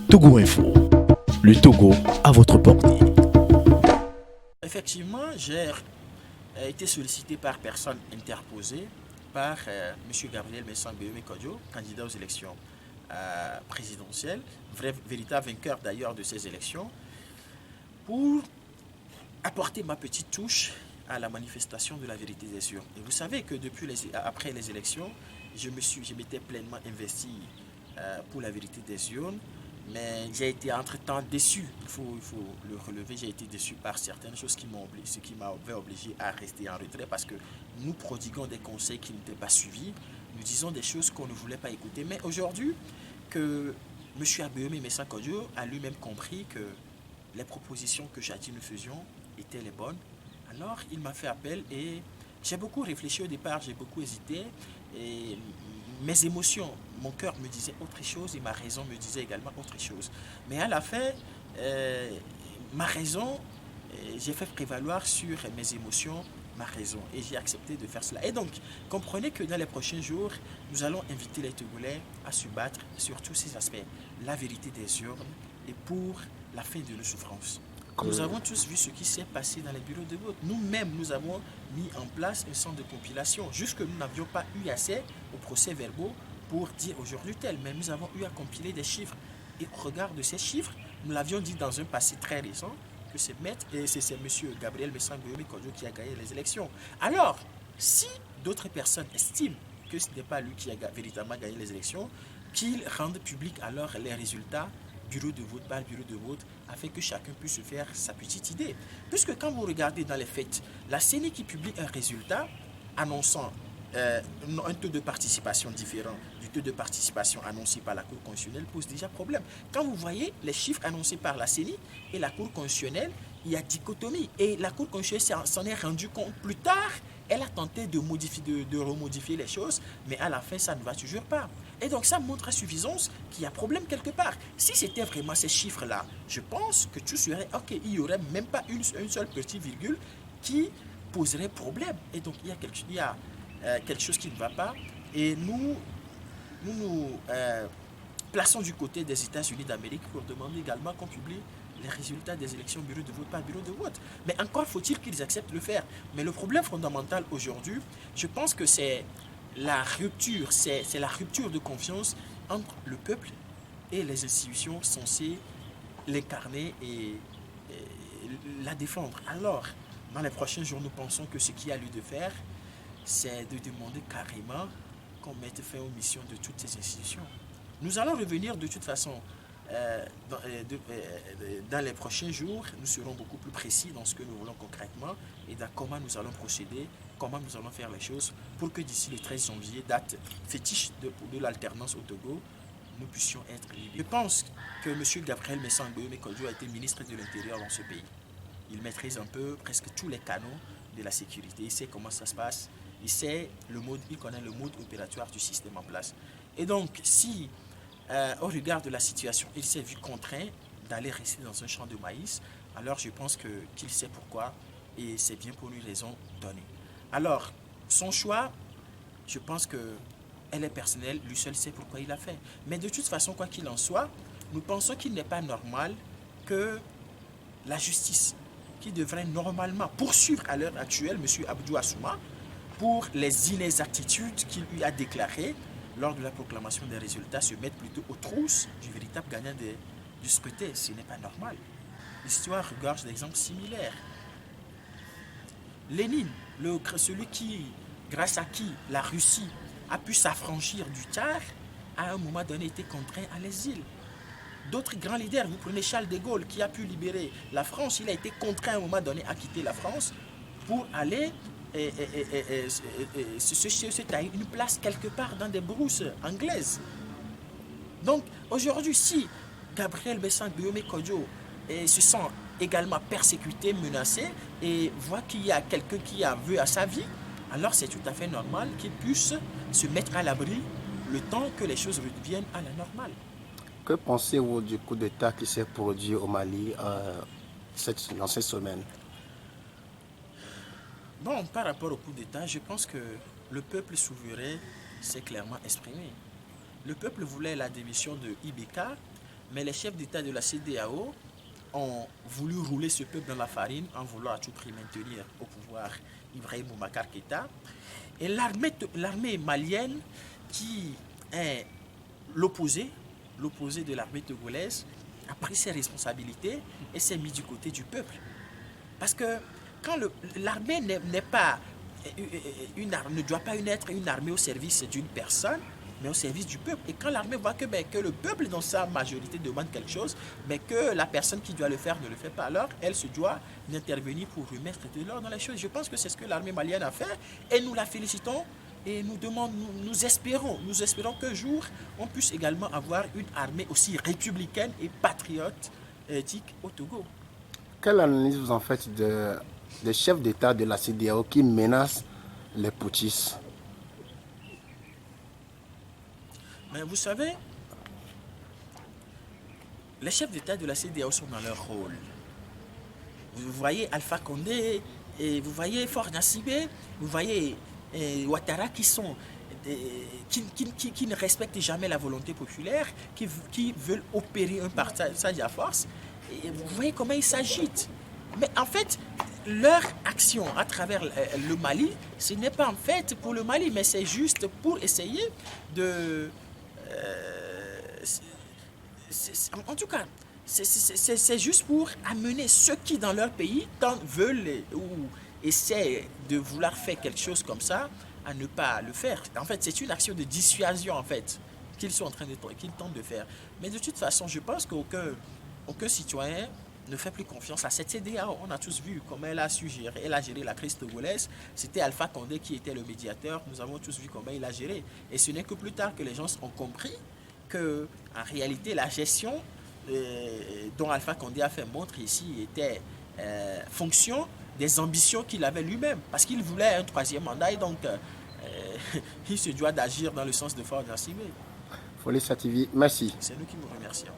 Togo Info, le Togo à votre portée. Effectivement, j'ai été sollicité par personne interposée par M. Gabriel Mensang-Béomé Kodjo, candidat aux élections présidentielles, véritable vainqueur d'ailleurs de ces élections, pour apporter ma petite touche à la manifestation de la vérité des urnes. Et vous savez que après les élections, je m'étais pleinement investi pour la vérité des urnes, mais j'ai été entre-temps déçu, il faut le relever, j'ai été déçu par certaines choses qui m'avaient obligé à rester en retrait parce que nous prodiguons des conseils qui n'étaient pas suivis, nous disons des choses qu'on ne voulait pas écouter. Mais aujourd'hui, que M. Abéomé Mensang Kodjo a lui-même compris que les propositions que jadis nous faisions étaient les bonnes, alors il m'a fait appel et j'ai beaucoup réfléchi au départ, j'ai beaucoup hésité et mes émotions, mon cœur me disait autre chose et ma raison me disait également autre chose. Mais à la fin, ma raison, j'ai fait prévaloir sur mes émotions ma raison et j'ai accepté de faire cela. Et donc, comprenez que dans les prochains jours, nous allons inviter les Togolais à se battre sur tous ces aspects. La vérité des urnes et pour la fin de nos souffrances. Nous avons tous vu ce qui s'est passé dans les bureaux de vote. Nous-mêmes, nous avons mis en place un centre de compilation. Jusque nous n'avions pas eu assez au procès-verbaux pour dire aujourd'hui tel, mais nous avons eu à compiler des chiffres. Et au regard de ces chiffres, nous l'avions dit dans un passé très récent, que c'est M. Gabriel Mensang-Béomé Kodjo qui a gagné les élections. Alors, si d'autres personnes estiment que ce n'est pas lui qui a véritablement gagné les élections, qu'ils rendent publics alors les résultats bureau de vote par bureau de vote, afin que chacun puisse se faire sa petite idée. Puisque quand vous regardez dans les faits, la CENI qui publie un résultat annonçant un taux de participation différent du taux de participation annoncé par la Cour constitutionnelle pose déjà problème. Quand vous voyez les chiffres annoncés par la CENI et la Cour constitutionnelle, il y a dichotomie. Et la Cour constitutionnelle s'en est rendu compte plus tard. Elle a tenté de remodifier les choses, mais à la fin, ça ne va toujours pas. Et donc, ça montre à suffisance qu'il y a problème quelque part. Si c'était vraiment ces chiffres-là, je pense que tout serait OK. Il n'y aurait même pas une seule petite virgule qui poserait problème. Et donc, il y a quelque chose qui ne va pas. Et nous plaçons du côté des États-Unis d'Amérique pour demander également qu'on publie les résultats des élections bureau de vote par bureau de vote. Mais encore faut-il qu'ils acceptent de le faire. Mais le problème fondamental aujourd'hui, je pense que c'est la rupture de confiance entre le peuple et les institutions censées l'incarner et la défendre. Alors, dans les prochains jours, nous pensons que ce qu'il y a lieu de faire, c'est de demander carrément qu'on mette fin aux missions de toutes ces institutions. Nous allons revenir de toute façon dans les prochains jours, nous serons beaucoup plus précis dans ce que nous voulons concrètement et dans comment nous allons procéder, comment nous allons faire les choses pour que d'ici le 13 janvier, date fétiche de l'alternance au Togo, nous puissions être libres. Je pense que M. Gabriel Mensang-Béomé Kodjo a été ministre de l'Intérieur dans ce pays. Il maîtrise un peu presque tous les canaux de la sécurité. Il sait comment ça se passe. Il connaît le mode opératoire du système en place. Et donc, si au regard de la situation, il s'est vu contraint d'aller rester dans un champ de maïs, alors je pense qu'il sait pourquoi et c'est bien pour une raison donnée. Alors, son choix, je pense qu'elle est personnelle, lui seul sait pourquoi il l'a fait. Mais de toute façon, quoi qu'il en soit, nous pensons qu'il n'est pas normal que la justice, qui devrait normalement poursuivre à l'heure actuelle M. Abdou Assouma pour les inexactitudes qu'il lui a déclarées lors de la proclamation des résultats, se mette plutôt aux trousses du véritable gagnant du scrutin. Ce n'est pas normal. L'histoire regorge d'exemples similaires. Lénine, celui grâce à qui la Russie a pu s'affranchir du Tsar, à un moment donné été contraint à l'exil. D'autres grands leaders, vous prenez Charles de Gaulle qui a pu libérer la France, il a été contraint à un moment donné à quitter la France pour aller se tailler une place quelque part dans des brousses anglaises. Donc aujourd'hui, si Gabriel Mensang-Béomé Kodjo se sent également persécuté, menacé et voit qu'il y a quelqu'un qui a vœu à sa vie, alors c'est tout à fait normal qu'il puisse se mettre à l'abri le temps que les choses reviennent à la normale. Que pensez-vous du coup d'État qui s'est produit au Mali dans cette semaine? Bon, par rapport au coup d'État, je pense que le peuple souverain s'est clairement exprimé. Le peuple voulait la démission de Ibeka, Mais les chefs d'État de la CEDEAO ont voulu rouler ce peuple dans la farine en voulant à tout prix maintenir au pouvoir Ibrahim Boubacar Keïta. Et l'armée malienne, qui est l'opposé de l'armée togolaise, a pris ses responsabilités et s'est mis du côté du peuple. Parce que quand l'armée n'est pas ne doit pas être une armée au service d'une personne, mais au service du peuple. Et quand l'armée voit que le peuple, dans sa majorité, demande quelque chose, mais que la personne qui doit le faire ne le fait pas, alors elle se doit d'intervenir pour remettre de l'ordre dans les choses. Je pense que c'est ce que l'armée malienne a fait et nous la félicitons et nous espérons qu'un jour, on puisse également avoir une armée aussi républicaine et patriotique au Togo. Quelle analyse vous en faites des chefs d'État de la CEDEAO qui menacent les putschistes? Mais vous savez, les chefs d'État de la CEDEAO sont dans leur rôle. Vous voyez Alpha Condé, et vous voyez Faure Gnassingbé, vous voyez Ouattara qui ne respectent jamais la volonté populaire, qui veulent opérer un passage à force. Et vous voyez comment ils s'agitent. Mais en fait, leur action à travers le Mali, ce n'est pas en fait pour le Mali, mais c'est juste pour essayer de... en tout cas, c'est juste pour amener ceux qui dans leur pays veulent ou essaient de vouloir faire quelque chose comme ça à ne pas le faire. En fait, c'est une action de dissuasion en fait qu'ils tentent de faire. Mais de toute façon, je pense qu'aucun citoyen ne fait plus confiance à cette CEDEAO. On a tous vu comment elle a su gérer. Elle a géré la crise togolaise. C'était Alpha Condé qui était le médiateur. Nous avons tous vu comment il a géré. Et ce n'est que plus tard que les gens ont compris que, en réalité, la gestion dont Alpha Condé a fait montre ici était fonction des ambitions qu'il avait lui-même. Parce qu'il voulait un troisième mandat et donc il se doit d'agir dans le sens de Faure Gnassingbé. Folie TV, merci. C'est nous qui vous remercions.